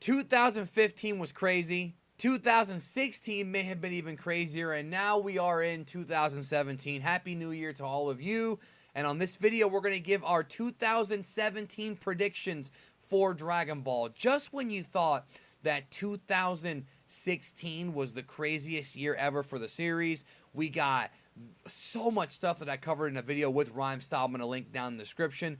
2015 was crazy. 2016 may have been even crazier, and now we are in 2017. Happy New Year to all of you. And on this video, we're going to give our 2017 predictions for Dragon Ball. Just when you thought that 2016 was the craziest year ever for the series, we got so much stuff that I covered in a video with Rhyme Style. I'm going to link down in the description.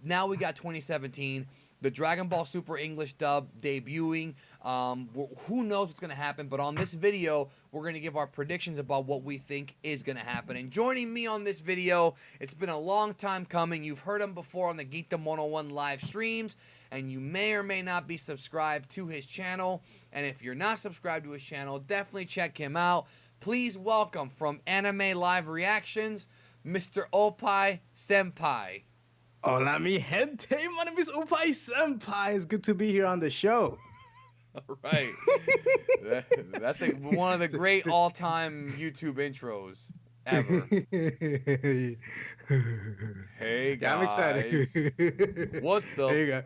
Now we got 2017. The Dragon Ball Super English dub debuting. Who knows what's going to happen, but on this video, we're going to give our predictions about what we think is going to happen. And joining me on this video, it's been a long time coming. You've heard him before on the Geekdom 101 live streams, and you may or may not be subscribed to his channel. And if you're not subscribed to his channel, definitely check him out. Please welcome from Anime Live Reactions, Mr. Oppai Senpai. Hola mi gente, my name is Oppai Senpai. It's good to be here on the show. All right. That's one of the great all-time YouTube intros ever. Hey guys. I'm excited. What's up? There you go.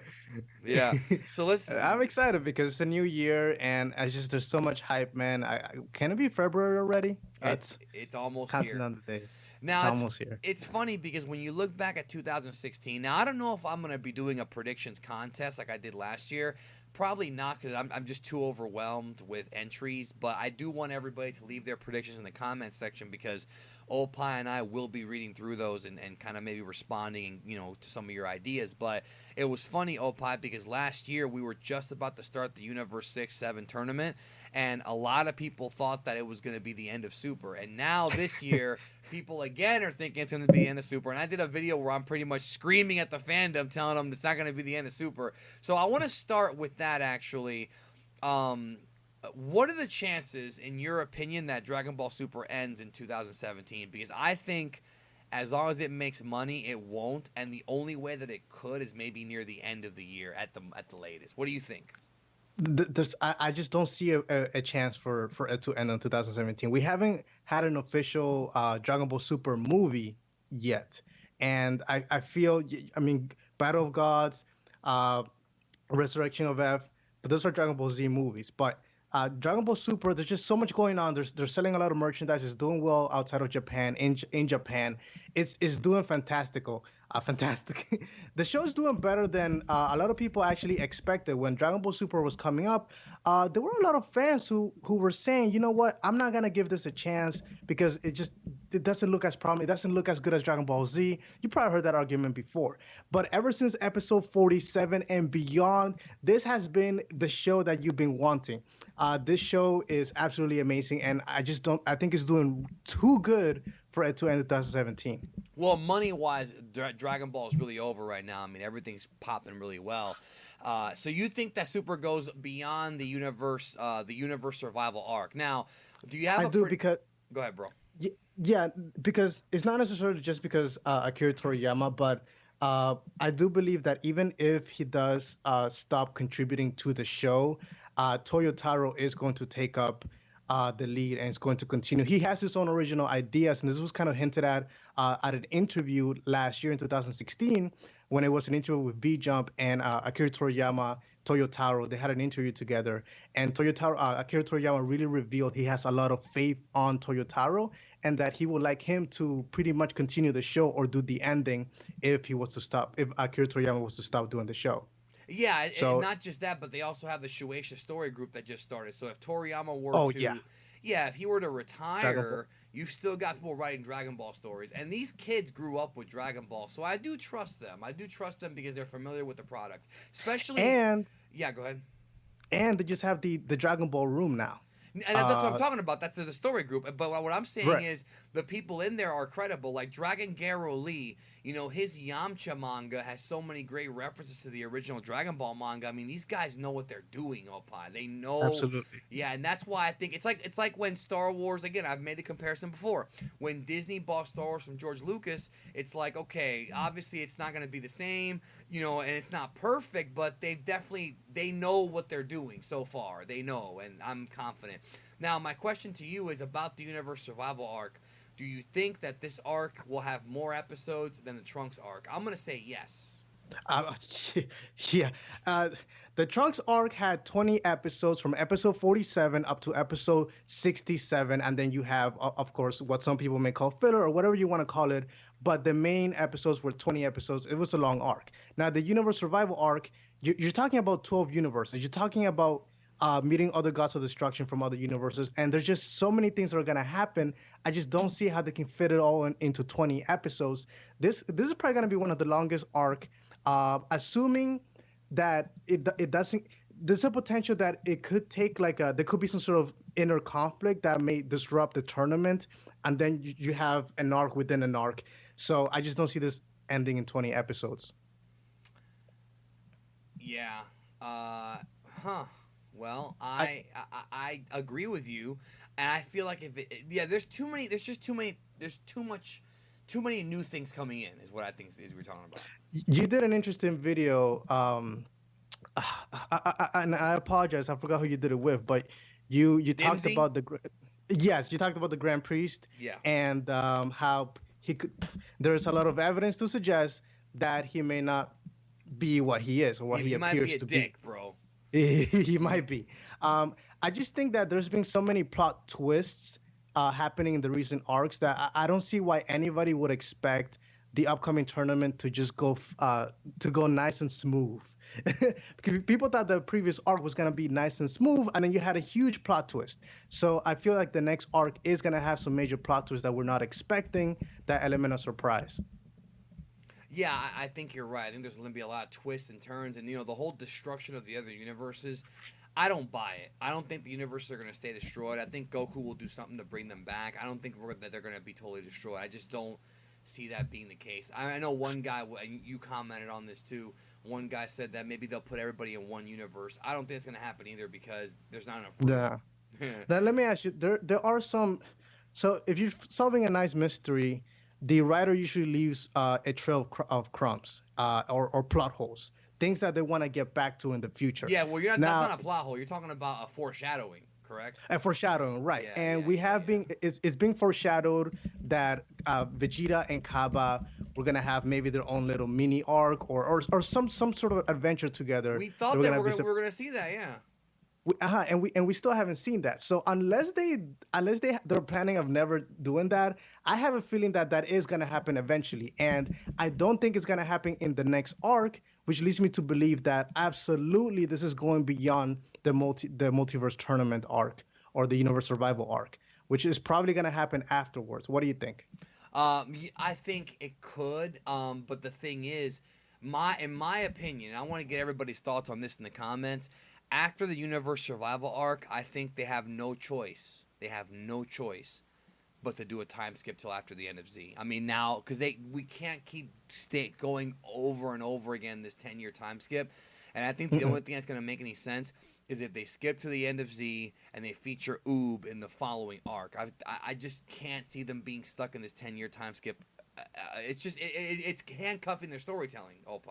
Yeah. So let's. I'm excited because it's a new year and there's so much hype, man. Can it be February already? It's almost counting here. on the days. Now it's almost here. It's funny because when you look back at 2016, now I don't know if I'm going to be doing a predictions contest like I did last year. Probably not, because I'm just too overwhelmed with entries. But I do want everybody to leave their predictions in the comments section, because Oppai and I will be reading through those and kind of maybe responding, to some of your ideas. But it was funny, Oppai, because last year we were just about to start the Universe 6-7 tournament, and a lot of people thought that it was going to be the end of Super. And now this year, people again are thinking it's going to be the end of Super. And I did a video where I'm pretty much screaming at the fandom, telling them it's not going to be the end of Super. So I want to start with that, actually. What are the chances, in your opinion, that Dragon Ball Super ends in 2017? Because I think as long as it makes money, it won't. And the only way that it could is maybe near the end of the year at the latest. What do you think? I just don't see a chance for it to end in 2017. We haven't had an official Dragon Ball Super movie yet. And I feel, Battle of Gods, Resurrection of F, but those are Dragon Ball Z movies. But Dragon Ball Super, there's just so much going on. They're selling a lot of merchandise. It's doing well outside of Japan. In Japan, it's doing fantastical. Fantastic. The show's doing better than a lot of people actually expected. When Dragon Ball Super was coming up, there were a lot of fans who were saying, you know what, I'm not gonna give this a chance because it doesn't look as promising. It doesn't look as good as Dragon Ball Z. You probably heard that argument before. But ever since episode 47 and beyond, this has been the show that you've been wanting. This show is absolutely amazing, and I think it's doing too good for it to end in 2017. Well, money-wise, Dragon Ball is really over right now. I mean, everything's popping really well. So you think that Super goes beyond the universe survival arc? Now, do you have? Because. Go ahead, bro. Yeah, because it's not necessarily just because Akira Toriyama, but I do believe that even if he does stop contributing to the show, Toyotaro is going to take up the lead and is going to continue. He has his own original ideas, and this was kind of hinted at an interview last year in 2016 when it was an interview with V-Jump and Akira Toriyama, Toyotaro. They had an interview together, and Akira Toriyama really revealed he has a lot of faith on Toyotaro, and that he would like him to pretty much continue the show or do the ending if Akira Toriyama was to stop doing the show. Yeah, and not just that, but they also have the Shueisha story group that just started. So if Toriyama were if he were to retire, you've still got people writing Dragon Ball stories. And these kids grew up with Dragon Ball, so I do trust them. I do trust them because they're familiar with the product. Especially... Yeah, go ahead. And they just have the Dragon Ball room now. And that's what I'm talking about. That's the story group. But what I'm saying is the people in there are credible. Like Dragon Garo Lee, his Yamcha manga has so many great references to the original Dragon Ball manga. I mean, these guys know what they're doing, Oppai. They know. Absolutely. Yeah, and that's why I think it's like when Star Wars, again, I've made the comparison before. When Disney bought Star Wars from George Lucas, it's like, okay, obviously it's not going to be the same, and it's not perfect, but they know what they're doing so far. They know, and I'm confident. Now, my question to you is about the Universe Survival arc. Do you think that this arc will have more episodes than the Trunks arc? I'm going to say yes. Uh, yeah. Uh, the Trunks arc had 20 episodes from episode 47 up to episode 67. And then you have, of course, what some people may call filler or whatever you want to call it. But the main episodes were 20 episodes. It was a long arc. Now, the Universe Survival arc, you're talking about 12 universes. You're talking about meeting other gods of destruction from other universes. And there's just so many things that are going to happen. I just don't see how they can fit it all into 20 episodes. This is probably going to be one of the longest arc, assuming that it doesn't. There's a potential that it could take there could be some sort of inner conflict that may disrupt the tournament, and then you have an arc within an arc. So I just don't see this ending in 20 episodes. Yeah. Uh, huh. Well, I I agree with you, and I feel like if yeah, there's too many. There's just too many. There's too much. Too many new things coming in is what I think is we're talking about. You did an interesting video. And I apologize, I forgot who you did it with, but you talked Dimsy? about yes, you talked about the Grand Priest Yeah. and how he could. There's a lot of evidence to suggest that he may not be what he is or what he He might be appears a to be. dick, bro. He might be. I just think that there's been so many plot twists happening in the recent arcs that I don't see why anybody would expect the upcoming tournament to just to go nice and smooth. Because people thought the previous arc was gonna be nice and smooth, and then you had a huge plot twist. So I feel like the next arc is gonna have some major plot twists that we're not expecting. That element of surprise. Yeah, I think you're right. I think there's going to be a lot of twists and turns, and the whole destruction of the other universes. I don't buy it. I don't think the universes are going to stay destroyed. I think Goku will do something to bring them back. I don't think that they're going to be totally destroyed. I just don't see that being the case. I know one guy, and you commented on this too. One guy said that maybe they'll put everybody in one universe. I don't think it's going to happen either because there's not enough room. Yeah. Now let me ask you. There are some. So if you're solving a nice mystery, the writer usually leaves a trail of crumbs or plot holes, things that they want to get back to in the future. Yeah, well, you're not. That's Now, not a plot hole. You're talking about a foreshadowing, correct? and foreshadowing, right? Yeah, And yeah, we yeah, have yeah. been it's being foreshadowed that Vegeta and Kaba were gonna have maybe their own little mini arc or some sort of adventure together. We That thought we're that gonna be we were gonna see that. Yeah. and we still haven't seen that. So they're planning of never doing that, I have a feeling that that is going to happen eventually, and I don't think it's going to happen in the next arc, which leads me to believe that absolutely this is going beyond the multiverse tournament arc or the universe survival arc, which is probably going to happen afterwards. What do you think? I think it could. But the thing is, in my opinion, I want to get everybody's thoughts on this in the comments. After the universe survival arc, I think they have no choice. They have no choice but to do a time skip till after the end of Z. I mean now because we can't keep going over and over again this 10-year time skip, and I think the only thing that's going to make any sense is if they skip to the end of Z and they feature Oob in the following arc. I just can't see them being stuck in this 10-year time skip. It's just it's handcuffing their storytelling. Opie,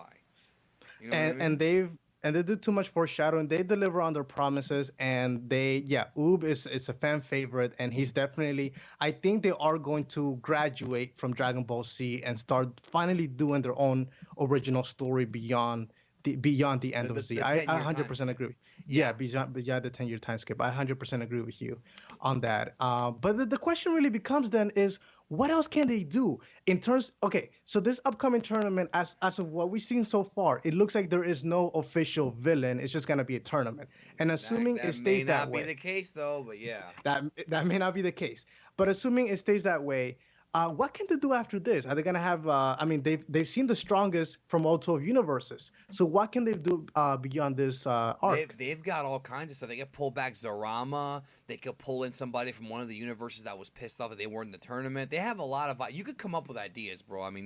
you know what I and mean? and they've and they do too much foreshadowing. They deliver on their promises, and Oob is a fan favorite, and he's definitely. I think they are going to graduate from Dragon Ball Z and start finally doing their own original story beyond the end of Z. The I 10-year time 100% skip. agree. Yeah, Yeah. beyond the 10-year time skip. I 100% agree with you on that. But the question really becomes then is what else can they do in terms? Okay, so this upcoming tournament, as of what we've seen so far, it looks like there is no official villain. It's just gonna be a tournament, and assuming it That may stays that not be way, the case though, but yeah. that may not be the case. But assuming it stays that way, what can they do after this? Are they gonna have? I mean, they've seen the strongest from all 12 universes. So what can they do beyond this arc? They've got all kinds of stuff. They could pull back Zarama. They could pull in somebody from one of the universes that was pissed off that they weren't in the tournament. They have a lot of. You could come up with ideas, bro. I mean,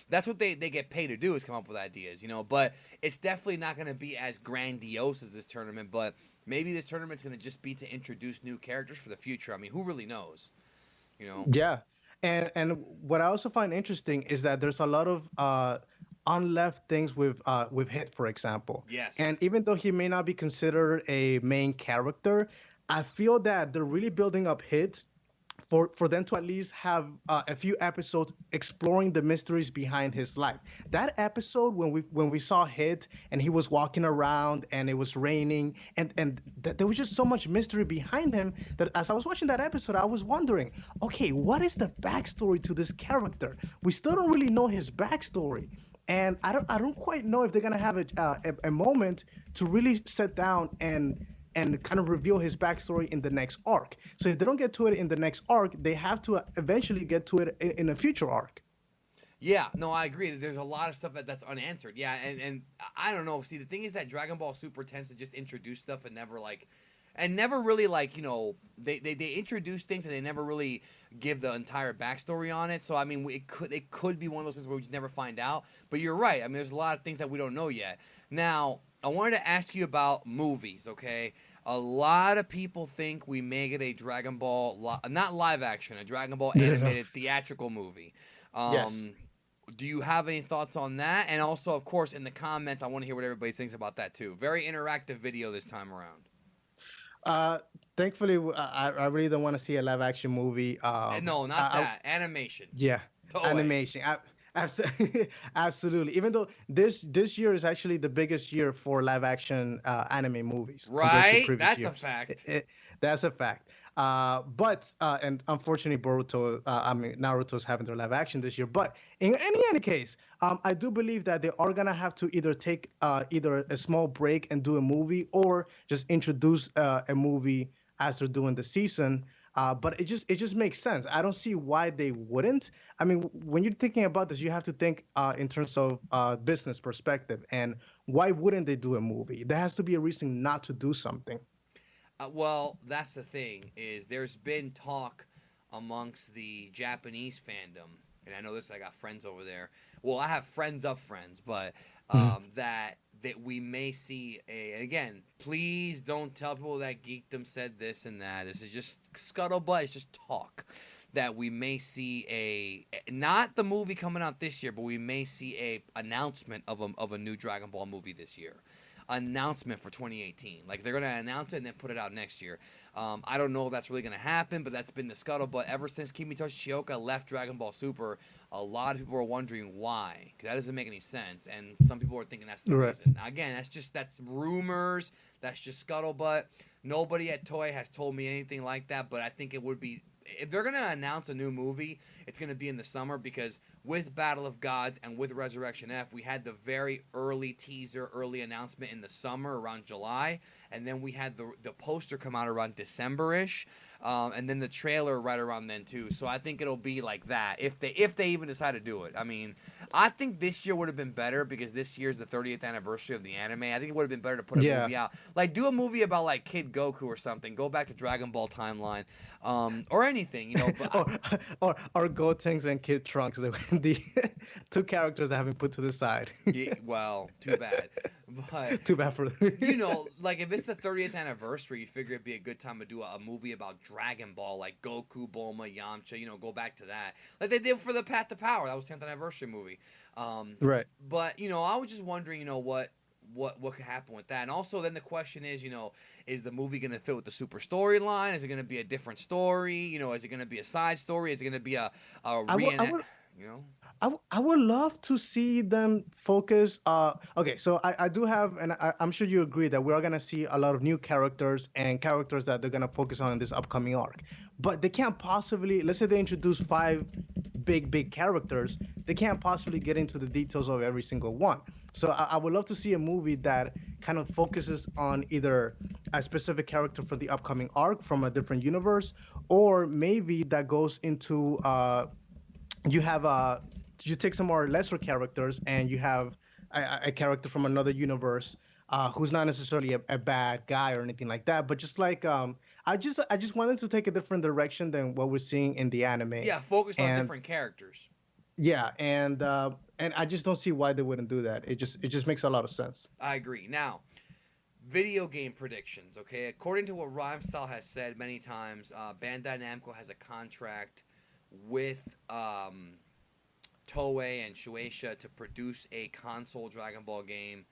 that's what they get paid to do is come up with ideas, But it's definitely not going to be as grandiose as this tournament. But maybe this tournament's going to just be to introduce new characters for the future. I mean, who really knows? You know. Yeah, and what I also find interesting is that there's a lot of unleft things with Hit, for example. Yes. And even though he may not be considered a main character, I feel that they're really building up Hit for them to at least have a few episodes exploring the mysteries behind his life. That episode when we saw Hit and he was walking around and it was raining and there was just so much mystery behind him that as I was watching that episode, I was wondering, okay, what is the backstory to this character? We still don't really know his backstory. And I don't quite know if they're gonna have a moment to really sit down and kind of reveal his backstory in the next arc. So if they don't get to it in the next arc, they have to eventually get to it in a future arc. Yeah, no, I agree. There's a lot of stuff that's unanswered. Yeah, and I don't know. See, the thing is that Dragon Ball Super tends to just introduce stuff and never really like they introduce things and they never really give the entire backstory on it. So I mean, it could be one of those things where we just never find out. But you're right. I mean, there's a lot of things that we don't know yet. Now, I wanted to ask you about movies. Okay, a lot of people think we may get a Dragon Ball not live action, a Dragon Ball animated theatrical movie. Yes. Do you have any thoughts on that? And also, of course, in the comments, I want to hear what everybody thinks about that too. Very interactive video this time around. Uh, Thankfully, I really don't want to see a live action movie. No, not that. Animation. Yeah, Toei. animation. Absolutely. Even though this year is actually the biggest year for live action anime movies compared to Right? previous That's a years. fact. That's a fact. But and unfortunately, Naruto's having their live action this year. But in any case, I do believe that they are gonna have to either take either a small break and do a movie, or just introduce a movie as they're doing the season. But it just makes sense. I don't see why they wouldn't. I mean, when you're thinking about this, you have to think in terms of business perspective. And why wouldn't they do a movie? There has to be a reason not to do something. Well, that's the thing is there's been talk amongst the Japanese fandom, and I know this. I got friends over there. Well, I have friends of friends, but Mhm. that we may see a. And again, please don't tell people that Geekdom said this and that. This is just scuttlebutt. It's just talk. That we may see not the movie coming out this year, but we may see a announcement of a new Dragon Ball movie this year. Announcement for 2018. Like they're gonna announce it and then put it out next year. I don't know if that's really gonna happen, but that's been the scuttlebutt ever since Kimitoshi Shioka left Dragon Ball Super. A lot of people are wondering why, because that doesn't make any sense, and some people are thinking that's the Right. reason. Now, again, that's rumors. That's just scuttlebutt. Nobody at Toei has told me anything like that, but I think it would be if they're gonna announce a new movie, it's gonna be in the summer because with Battle of Gods and with Resurrection F, we had the very early teaser, early announcement in the summer around July, and then we had the poster come out around December-ish, and then the trailer right around then too. So I think it'll be like that if they even decide to do it. I mean, I think this year would have been better because this year's the 30th anniversary of the anime. I think it would have been better to put a Yeah. movie out, like do a movie about like Kid Goku or something. Go back to Dragon Ball timeline, or anything, you know. But or Gotenks and Kid Trunks, the two characters that have been put to the side. yeah, well, too bad. But Too bad for you know, like if it's the 30th anniversary, you figure it'd be a good time to do a movie about Dragon Ball, like Goku, Bulma, Yamcha. You know, go back to that, like they did for the Path to Power. That was 10th anniversary movie. Right. But you know, I was just wondering, you know, what could happen with that, and also then the question is, you know, is the movie going to fit with the Super storyline? Is it going to be a different story? You know, is it going to be a side story? Is it going to be a I would, I reenact? would You know. I would love to see them focus. Okay, so I do have, and I'm sure you agree that we are gonna see a lot of new characters and characters that they're gonna focus on in this upcoming arc. But they can't possibly, let's say they introduce five big characters, they can't possibly get into the details of every single one. So I would love to see a movie that kind of focuses on either a specific character for the upcoming arc from a different universe, or maybe that goes into you have you take some more lesser characters and you have a character from another universe who's not necessarily a bad guy or anything like that, but just like I just wanted to take a different direction than what we're seeing in the anime. Yeah, focus on And different characters. yeah, and I just don't see why they wouldn't do that. It just makes a lot of sense. I agree. Now, video game predictions. Okay, according to what Rhymestyle has said many times, Bandai Namco has a contract with Toei and Shueisha to produce a console Dragon Ball game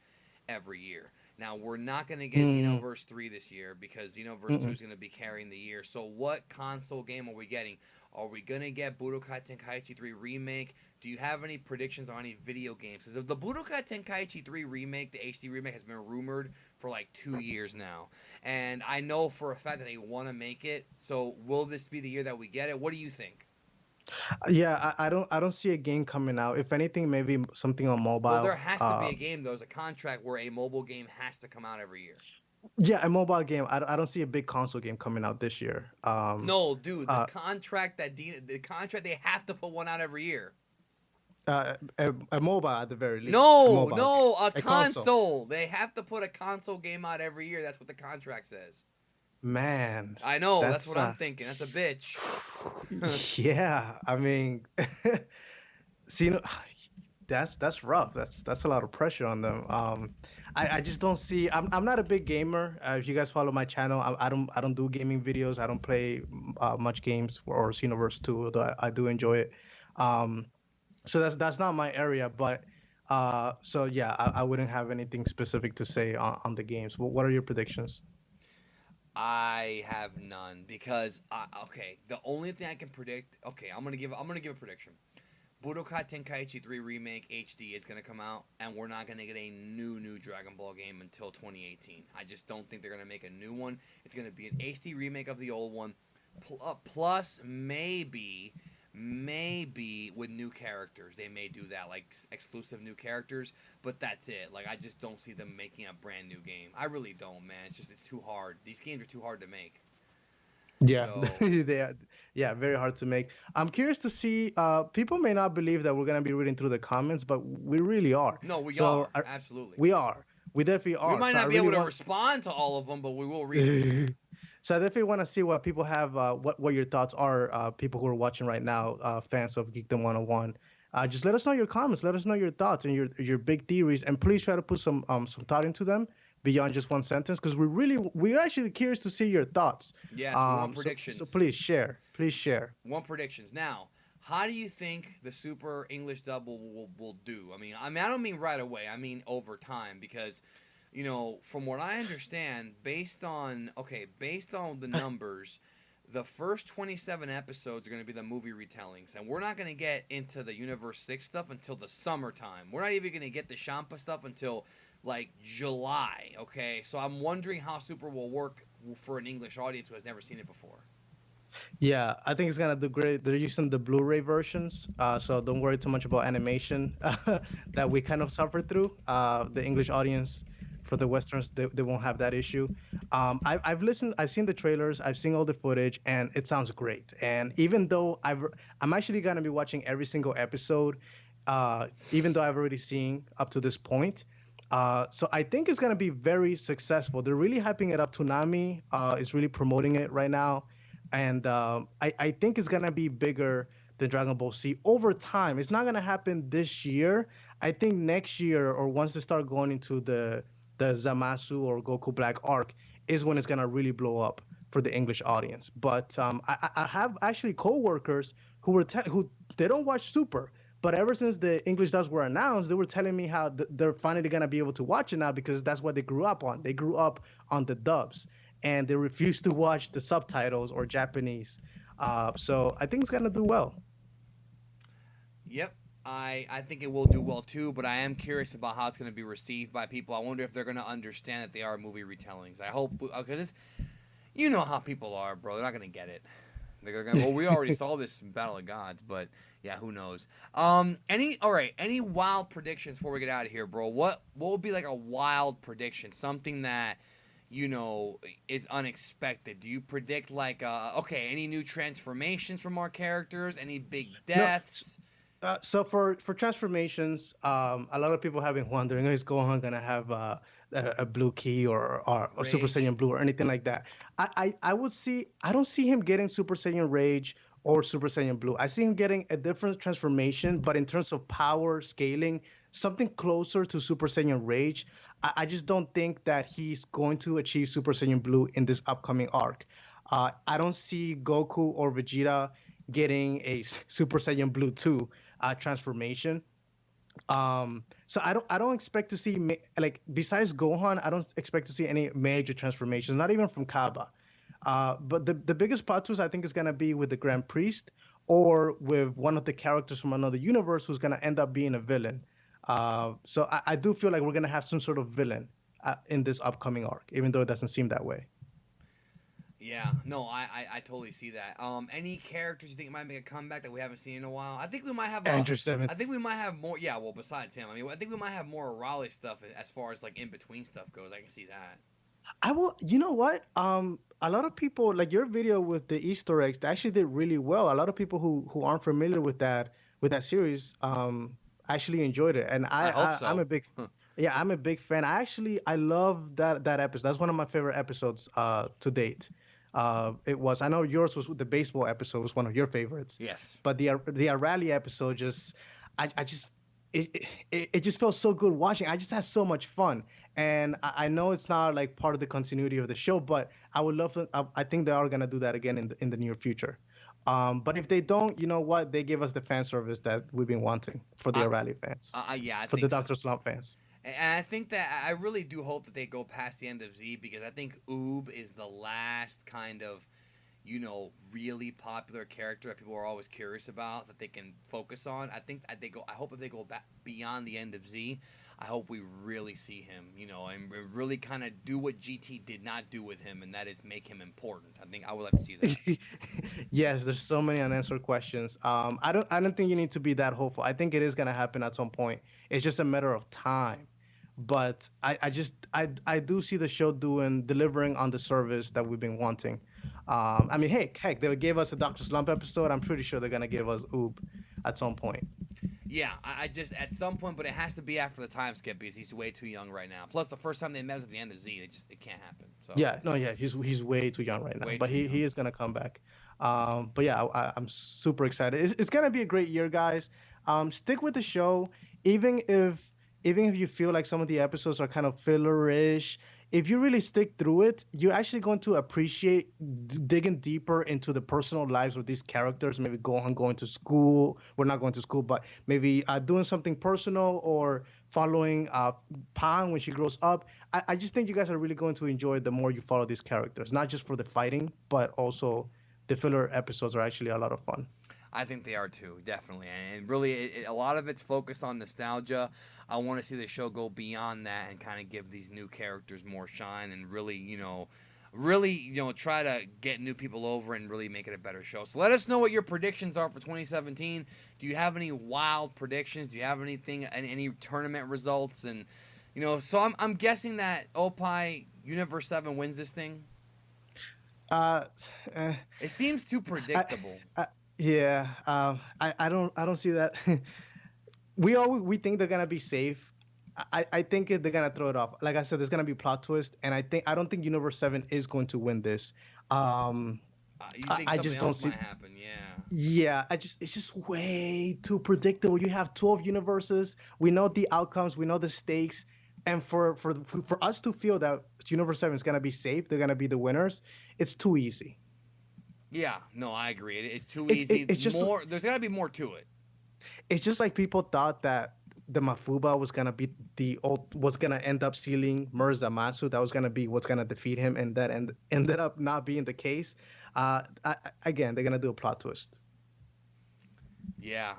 every year. Now we're not going to get Mm, Xenoverse 3 this year because Xenoverse 2 mm-mm. is going to be carrying the year. So what console game are we getting? Are we going to get Budokai Tenkaichi 3 remake? Do you have any predictions on any video games? Because the Budokai Tenkaichi 3 remake, the HD remake, has been rumored for like 2 years now. And I know for a fact that they want to make it. So will this be the year that we get it? What do you think? Yeah, I don't see a game coming out. If anything, maybe something on Well, there mobile. has to be a game, though. There's a contract where a mobile game has to come out every year. Yeah, a mobile game. I don't see a big console game coming out this year. No, dude, Uh, the contract they have to put one out every year. a mobile at the very least. A No, mobile game. no, a A console. console. They have to put a console game out every year. That's what the contract says. Man, I know. That's that's what I'm thinking. That's a bitch. yeah. I mean, see, that's rough. That's a lot of pressure on them. I just don't see. I'm not a big gamer. If you guys follow my channel, I don't do gaming videos. I don't play much games or Xenoverse 2, although I do enjoy it. Um, so that's not my area. But so yeah, I wouldn't have anything specific to say on the games. What are your predictions? I have none because okay, the only thing I can predict. Okay, I'm gonna give a prediction. Budokai Tenkaichi 3 Remake HD is going to come out, and we're not going to get a new Dragon Ball game until 2018. I just don't think they're going to make a new one. It's going to be an HD remake of the old one, plus maybe with new characters. They may do that, like exclusive new characters, but that's it. Like, I just don't see them making a brand new game. I really don't, man. It's too hard. These games are too hard to make. Yeah, So, they are, yeah, very hard to make. I'm curious to see. People may not believe that we're gonna be reading through the comments, but we really are. no, we So are. Absolutely. we are. We definitely We are. might So I not be really able to want. respond to all of them, but we will read them. So I definitely want to see what people have. What your thoughts are. People who are watching right now, fans of Geekdom 101. Just let us know your comments. Let us know your thoughts and your big theories, and please try to put some thought into them beyond just one sentence, because we're actually curious to see your thoughts. Yes, we want So predictions. please share. Please share. We want predictions. Now, how do you think the Super English dub will do? I don't mean right away. I mean over time because, from what I understand, based on the numbers, the first 27 episodes are going to be the movie retellings, and we're not going to get into the Universe 6 stuff until the summertime. We're not even going to get the Champa stuff until like July, okay? So I'm wondering how Super will work for an English audience who has never seen it before. Yeah, I think it's gonna do great. They're using the Blu-ray versions, so don't worry too much about animation that we kind of suffer through. The English audience for the Westerns, they won't have that issue. I've listened, I've seen the trailers, I've seen all the footage, and it sounds great. And even though I'm actually gonna be watching every single episode, even though I've already seen up to this point. So I think it's gonna be very successful. They're really hyping it up. Toonami is really promoting it right now, and I think it's gonna be bigger than Dragon Ball Z over time. It's not gonna happen this year. I think next year, or once they start going into the Zamasu or Goku Black arc, is when it's gonna really blow up for the English audience. But I have actually coworkers who they don't watch Super, but ever since the English dubs were announced, they were telling me how they're finally gonna be able to watch it now because that's what they grew up on. They grew up on the dubs, and they refuse to watch the subtitles or Japanese. So I think it's gonna do well. Yep. I think it will do well too, but I am curious about how it's going to be received by people. I wonder if they're going to understand that they are movie retellings. I hope, because you know how people are, bro. They're not going to get it. They're going, well, we already saw this in Battle of Gods, but yeah, who knows? Any wild predictions before we get out of here, bro? What would be like a wild prediction? Something that is unexpected. Do you predict like any new transformations from our characters? Any big No, deaths? so for transformations, a lot of people have been wondering, is Gohan gonna have a blue key or Super Rage? Saiyan Blue or anything like that? I don't see him getting Super Saiyan Rage or Super Saiyan Blue. I see him getting a different transformation, but in terms of power scaling, something closer to Super Saiyan Rage. I just don't think that he's going to achieve Super Saiyan Blue in this upcoming arc. I don't see Goku or Vegeta getting a Super Saiyan Blue 2 transformation. So I don't expect to see like besides Gohan, I don't expect to see any major transformations, not even from Kaba. But the biggest plot twist I think is gonna be with the Grand Priest or with one of the characters from another universe who's gonna end up being a villain. So I do feel like we're gonna have some sort of villain in this upcoming arc, even though it doesn't seem that way. Yeah, no, I totally see that. Any characters you think might make a comeback that we haven't seen in a while? I think we might have Andrew Seventh. I think we might have more. Yeah, well, besides him, I mean, I think we might have more Raleigh stuff as far as like in between stuff goes. I can see that. I will. You know what? A lot of people like your video with the Easter eggs. They actually did really well. A lot of people who aren't familiar with that series, actually enjoyed it. And I hope I'm so. a big, yeah, I'm a big fan. I love that episode. That's one of my favorite episodes to date. It was. I know yours was the baseball episode was one of your favorites, Yes. but the rally episode just, I just. It just felt so good watching. I just had so much fun, and I know it's not like part of the continuity of the show, but I would love to. I think they are gonna do that again in the near future. But if they don't, you know what? They give us the fan service that we've been wanting for the I, O'Reilly fans, yeah, I for the think. Doctor Slump fans. And I think that I really do hope that they go past the end of Z because I think Oob is the last kind of, really popular character that people are always curious about that they can focus on. I think that they go. I hope if they go back beyond the end of Z, I hope we really see him, and really kind of do what GT did not do with him, and that is make him important. I think I would like to see that. Yes, there's so many unanswered questions. I don't think you need to be that hopeful. I think it is gonna happen at some point. It's just a matter of time. But I do see the show delivering on the service that we've been wanting. I mean, hey, heck, they gave us a Doctor Slump episode. I'm pretty sure they're gonna give us Oob at some point. Yeah, I just at some point, but it has to be after the time skip because he's way too young right now. Plus, the first time they met was at the end of Z. It can't happen. So Yeah, no, yeah, he's way too young right now, way but too he young. is gonna come back. But yeah, I'm super excited. It's gonna be a great year, guys. Stick with the show, even if even if you feel like some of the episodes are kind of fillerish. If you really stick through it, you're actually going to appreciate digging deeper into the personal lives of these characters. Maybe Gohan going to school. We're not going to school, but maybe doing something personal or following Pan when she grows up. I just think you guys are really going to enjoy the more you follow these characters, not just for the fighting, but also the filler episodes are actually a lot of fun. I think they are too, definitely. And really, a lot of it's focused on nostalgia. I want to see the show go beyond that and kind of give these new characters more shine and really, try to get new people over and really make it a better show. So let us know what your predictions are for 2017. Do you have any wild predictions? Do you have anything, any tournament results? And, so I'm guessing that Opie Universe 7 wins this thing. Uh, eh, It seems too I, predictable. yeah, I don't see that. We think they're gonna be safe. I think they're gonna throw it off. Like I said, there's gonna be plot twist, and I don't think Universe 7 is going to win this. Um, You I, think I something just don't else see. might happen, yeah. Yeah, it's just way too predictable. You have 12 universes. We know the outcomes. We know the stakes. And for us to feel that Universe 7 is gonna be safe, they're gonna be the winners. It's too easy. Yeah, no, I agree. It's too It, it, easy. it's just There's got to be more to it. it's just like people thought that the Mafuba was gonna be was gonna end up sealing Murzamatsu. That was gonna be what's gonna defeat him, and that ended up not being the case. Again, they're gonna do a plot twist. Yeah,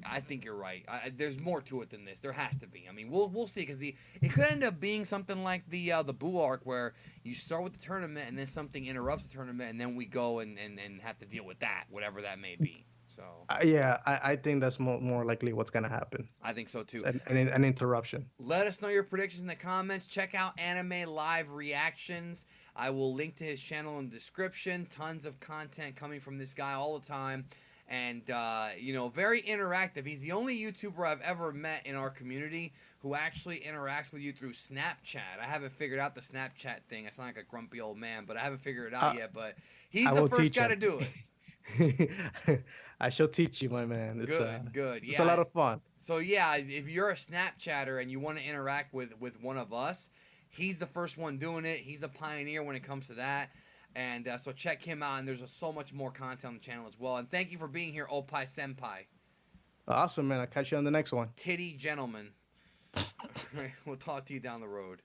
I think you're right. There's more to it than this. There has to be. I mean, we'll see because it could end up being something like the Boo arc where you start with the tournament and then something interrupts the tournament and then we go and have to deal with that, whatever that may be. So Yeah, I think that's more likely what's gonna happen. I think so too. An interruption. Let us know your predictions in the comments. Check out Anime Live Reactions. I will link to his channel in the description. Tons of content coming from this guy all the time. And, very interactive. He's the only YouTuber I've ever met in our community who actually interacts with you through Snapchat. I haven't figured out the Snapchat thing. I sound like a grumpy old man, but I haven't figured it out Uh, yet. But he's I the will first teach guy him. to do it. I shall teach you, my man. Good, good. It's a Yeah. lot of fun. So yeah, if you're a Snapchatter and you want to interact with one of us, he's the first one doing it. He's a pioneer when it comes to that. And so check him out. And there's so much more content on the channel as well. And thank you for being here, Opie Senpai. Awesome, man. I'll catch you on the next one. Titty gentlemen. All right, we'll talk to you down the road.